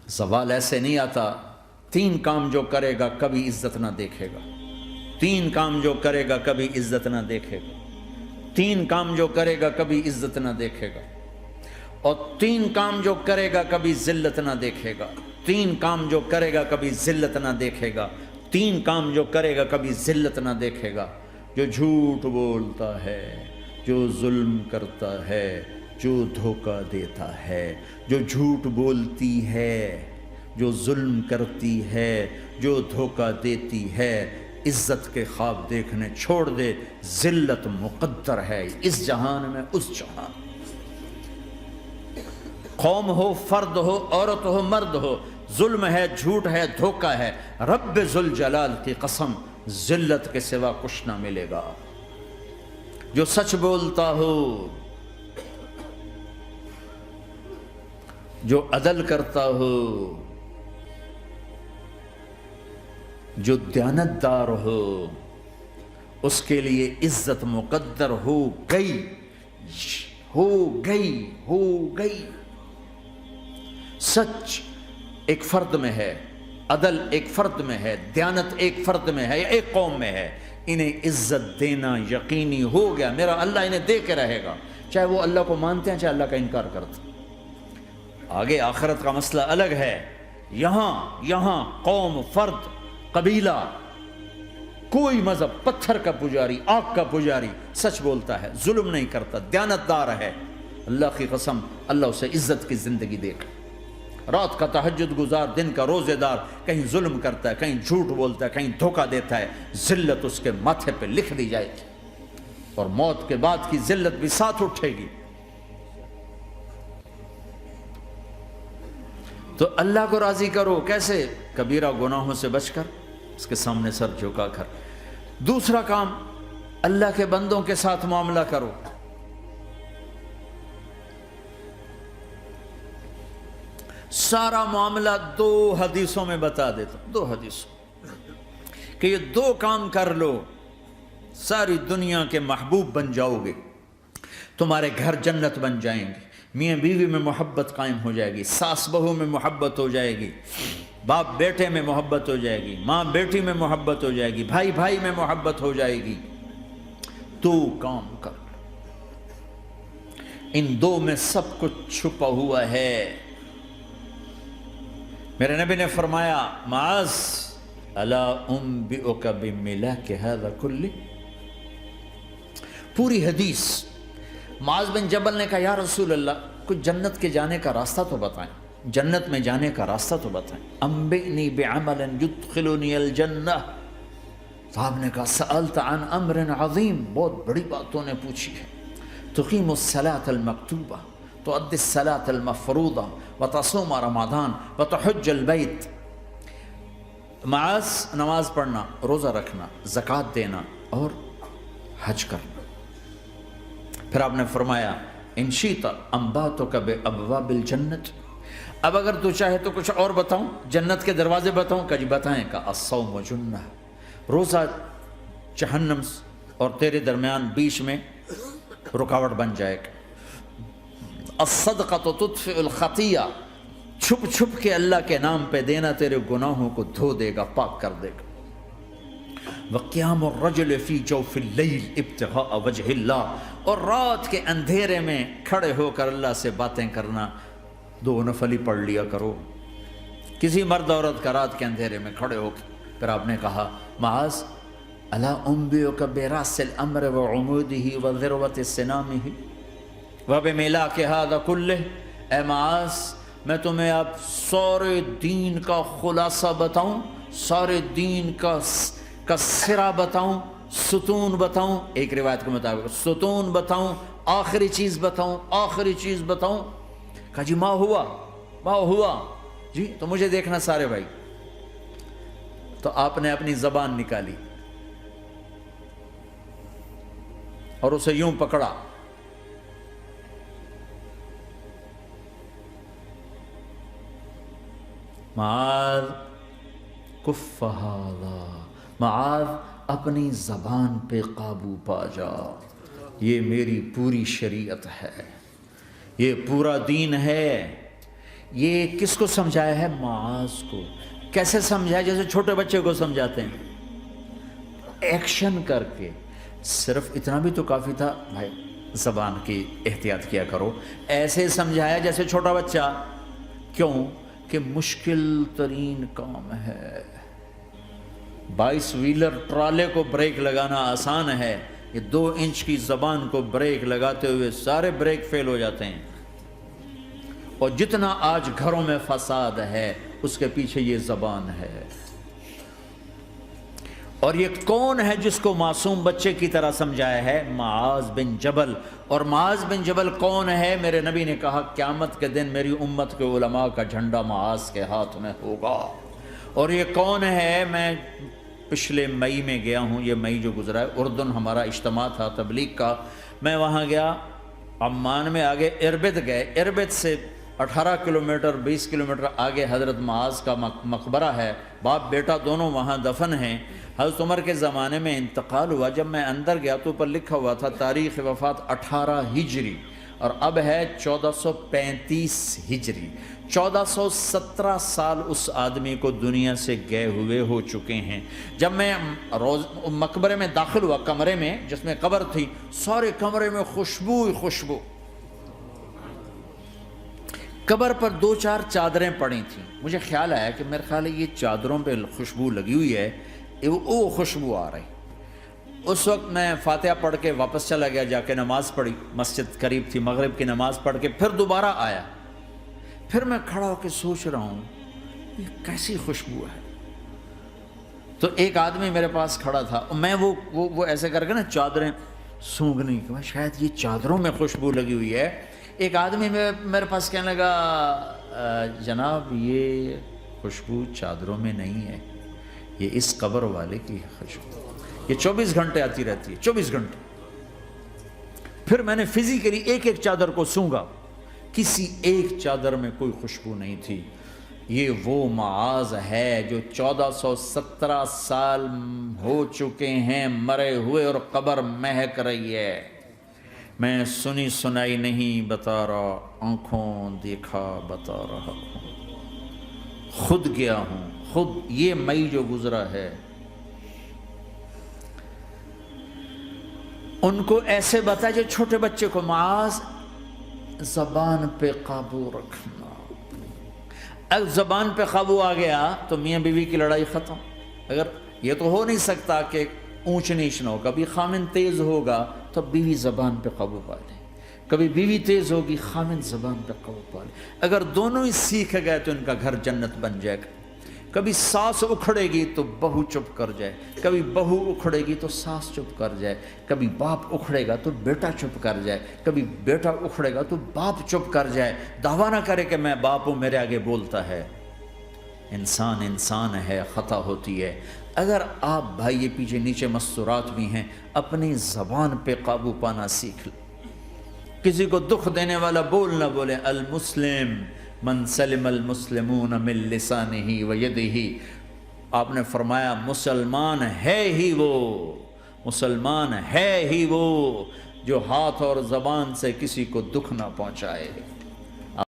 زوال ایسے نہیں آتا. 3 کام جو کرے گا کبھی عزت نہ دیکھے گا. 3 کام جو کرے گا کبھی عزت نہ دیکھے گا. 3 کام جو کرے گا کبھی عزت نہ دیکھے گا. اور 3 کام جو کرے گا کبھی ذلت نہ دیکھے گا. 3 کام جو کرے گا کبھی ذلت نہ دیکھے گا. 3 کام جو کرے گا کبھی ذلت نہ دیکھے گا. جو جھوٹ بولتا ہے، جو ظلم کرتا ہے، جو دھوکہ دیتا ہے، جو جھوٹ بولتی ہے، جو ظلم کرتی ہے، جو دھوکہ دیتی ہے، عزت کے خواب دیکھنے چھوڑ دے. ذلت مقدر ہے اس جہان میں اس جہان. قوم ہو، فرد ہو، عورت ہو، مرد ہو، ظلم ہے، جھوٹ ہے، دھوکہ ہے، رب ذوالجلال کی قسم ذلت کے سوا کچھ نہ ملے گا. جو سچ بولتا ہو، جو عدل کرتا ہو، جو دیانتدار ہو، اس کے لیے عزت مقدر ہو گئی، ہو گئی، ہو گئی. سچ ایک فرد میں ہے، عدل ایک فرد میں ہے، دیانت ایک فرد میں ہے یا ایک قوم میں ہے. انہیں عزت دینا یقینی ہو گیا. میرا اللہ انہیں دے کے رہے گا، چاہے وہ اللہ کو مانتے ہیں چاہے اللہ کا انکار کرتے ہیں. آگے آخرت کا مسئلہ الگ ہے. یہاں قوم، فرد، قبیلہ، کوئی مذہب، پتھر کا پجاری، آگ کا پجاری سچ بولتا ہے، ظلم نہیں کرتا، دیانتدار ہے، اللہ کی قسم اللہ اسے عزت کی زندگی دے گا. رات کا تہجد گزار، دن کا روزے دار، کہیں ظلم کرتا ہے، کہیں جھوٹ بولتا ہے، کہیں دھوکہ دیتا ہے، ذلت اس کے ماتھے پہ لکھ دی جائے گی اور موت کے بعد کی ذلت بھی ساتھ اٹھے گی. تو اللہ کو راضی کرو. کیسے؟ کبیرہ گناہوں سے بچ کر، اس کے سامنے سر جھکا کر. دوسرا کام، اللہ کے بندوں کے ساتھ معاملہ کرو. سارا معاملہ 2 حدیثوں میں بتا دیتا ہوں. 2 حدیثوں کہ یہ 2 کام کر لو، ساری دنیا کے محبوب بن جاؤ گے. تمہارے گھر جنت بن جائیں گے. میاں بیوی میں محبت قائم ہو جائے گی، ساس بہو میں محبت ہو جائے گی، باپ بیٹے میں محبت ہو جائے گی، ماں بیٹی میں محبت ہو جائے گی، بھائی بھائی میں محبت ہو جائے گی. 2 کام کر لو. ان 2 میں سب کچھ چھپا ہوا ہے. میرے نبی نے فرمایا معاذ الا انبئک بملاک ھذا کلہ. پوری حدیث. معاذ بن جبل نے کہا یا رسول اللہ کچھ جنت کے جانے کا راستہ تو بتائیں، جنت میں جانے کا راستہ تو بتائیں. انبئنی بعمل یدخلنی الجنہ. صاحب نے کہا سألت عن امر عظیم، بہت بڑی باتوں نے پوچھی ہے. تقیم الصلاۃ المکتوبہ، تؤدی الصلاۃ المفروضہ، وتصوم رمضان، وتحج البیت. معاذ نماز پڑھنا، روزہ رکھنا، زکوٰۃ دینا اور حج کرنا. پھر آپ نے فرمایا ان شئت انبأتک بابواب الجنت. اب اگر تو چاہے تو کچھ اور بتاؤں، جنت کے دروازے بتاؤں؟ کہ جی بتائیں. کہ الصوم جنہ، روزہ جہنم اور تیرے درمیان بیچ میں رکاوٹ بن جائے گا. الصدقۃ تطفئ الخطیہ، چھپ چھپ کے اللہ کے نام پہ دینا تیرے گناہوں کو دھو دے گا، پاک کر دے گا. وقیام الرجل فی جوف اللیل ابتغاء وجہ اللہ، اور رات کے اندھیرے میں کھڑے ہو کر اللہ سے باتیں کرنا. 2 نفل ہی پڑھ لیا کرو، کسی مرد عورت کا رات کے اندھیرے میں کھڑے ہو کے. پھر آپ نے کہا معاذ الا انبئک براس الامر وعمودہ وذروۃ سنامہ وبملاک ھذا کلہ. اے معاذ میں تمہیں اب سارے دین کا خلاصہ بتاؤں، سارے دین کا سرا بتاؤں، ستون بتاؤں. ایک روایت کے مطابق ستون بتاؤں، آخری چیز بتاؤں، آخری چیز بتاؤں. کہا جی ما ہوا جی تو مجھے دیکھنا سارے بھائی. تو آپ نے اپنی زبان نکالی اور اسے یوں پکڑا. معاذ کف ھذا، معاذ اپنی زبان پہ قابو پا جا. یہ میری پوری شریعت ہے، یہ پورا دین ہے، یہ کس کو سمجھایا ہے؟ معاذ کو۔ کیسے سمجھایا؟ جیسے چھوٹے بچے کو سمجھاتے ہیں، ایکشن کر کے۔ صرف اتنا بھی تو کافی تھا، بھائی زبان کی احتیاط کیا کرو، ایسے سمجھایا جیسے چھوٹا بچہ۔ کیوں کہ مشکل ترین کام ہے۔ 22 ویلر ٹرالے کو بریک لگانا آسان ہے، یہ 2 انچ کی زبان کو بریک لگاتے ہوئے سارے بریک فیل ہو جاتے ہیں۔ اور جتنا آج گھروں میں فساد ہے اس کے پیچھے یہ زبان ہے۔ اور یہ کون ہے جس کو معصوم بچے کی طرح سمجھایا ہے؟ معاذ بن جبل۔ اور معاذ بن جبل کون ہے؟ میرے نبی نے کہا قیامت کے دن میری امت کے علماء کا جھنڈا معاذ کے ہاتھ میں ہوگا۔ اور یہ کون ہے؟ میں پچھلے مئی میں گیا ہوں، یہ مئی جو گزرا ہے، اردن ہمارا اجتماع تھا تبلیغ کا، میں وہاں گیا، عمان میں آگے اربد گئے، اربد سے 18 کلومیٹر 20 کلومیٹر آگے حضرت معاذ کا مقبرہ ہے، باپ بیٹا دونوں وہاں دفن ہیں۔ حضرت عمر کے زمانے میں انتقال ہوا، جب میں اندر گیا تو اوپر لکھا ہوا تھا تاریخ وفات 18 ہجری، اور اب ہے 1435 ہجری۔ 1417 سال اس آدمی کو دنیا سے گئے ہوئے ہو چکے ہیں۔ جب میں مقبرے میں داخل ہوا، کمرے میں جس میں قبر تھی، سارے کمرے میں خوشبو ہی خوشبو۔ قبر پر 2-4 چادریں پڑی تھیں، مجھے خیال آیا کہ میرے خیال ہے یہ چادروں پہ خوشبو لگی ہوئی ہے، وہ خوشبو آ رہی۔ اس وقت میں فاتحہ پڑھ کے واپس چلا گیا، جا کے نماز پڑھی، مسجد قریب تھی، مغرب کی نماز پڑھ کے پھر دوبارہ آیا، پھر میں کھڑا ہو کے سوچ رہا ہوں یہ کیسی خوشبو ہے۔ تو ایک آدمی میرے پاس کھڑا تھا، میں وہ ایسے کر کے نا چادریں سونگھنے کی، شاید یہ چادروں میں خوشبو لگی ہوئی ہے۔ ایک آدمی میرے پاس کہنے لگا جناب یہ خوشبو چادروں میں نہیں ہے، یہ اس قبر والے کی خوشبو، یہ 24 گھنٹے آتی رہتی ہے، 24 گھنٹے۔ پھر میں نے فزیکلی ایک ایک چادر کو سونگا، کسی ایک چادر میں کوئی خوشبو نہیں تھی۔ یہ وہ معاذ ہے جو 1417 سال ہو چکے ہیں مرے ہوئے، اور قبر مہک رہی ہے۔ میں سنی سنائی نہیں بتا رہا، آنکھوں دیکھا بتا رہا ہوں، خود گیا ہوں، خود یہ مئی جو گزرا ہے۔ ان کو ایسے بتا جو چھوٹے بچے کو، معاذ زبان پہ قابو رکھنا۔ اگر زبان پہ قابو آ گیا تو میاں بیوی کی لڑائی ختم۔ اگر یہ تو ہو نہیں سکتا کہ اونچ نیچ نہ ہو، کبھی خامن تیز ہوگا تو بیوی زبان پہ قابو پا لے، کبھی بیوی تیز ہوگی خامن زبان پہ قابو پا لے۔ اگر دونوں ہی سیکھ گئے تو ان کا گھر جنت بن جائے گا۔ کبھی ساس اکھڑے گی تو بہو چپ کر جائے، کبھی بہو اکھڑے گی تو ساس چپ کر جائے، کبھی باپ اکھڑے گا تو بیٹا چپ کر جائے، کبھی بیٹا اکھڑے گا تو باپ چپ کر جائے، دعویٰ نہ کرے کہ میں باپ ہوں میرے آگے بولتا ہے۔ انسان انسان ہے، خطا ہوتی ہے۔ اگر آپ بھائی یہ پیچھے نیچے مستورات بھی ہیں، اپنی زبان پہ قابو پانا سیکھ لیں۔ کسی کو دکھ دینے والا بول نہ بولے۔ المسلم من سلم المسلمون من لسانہ و یدہ، آپ نے فرمایا مسلمان ہے ہی وہ، مسلمان ہے ہی وہ جو ہاتھ اور زبان سے کسی کو دکھ نہ پہنچائے۔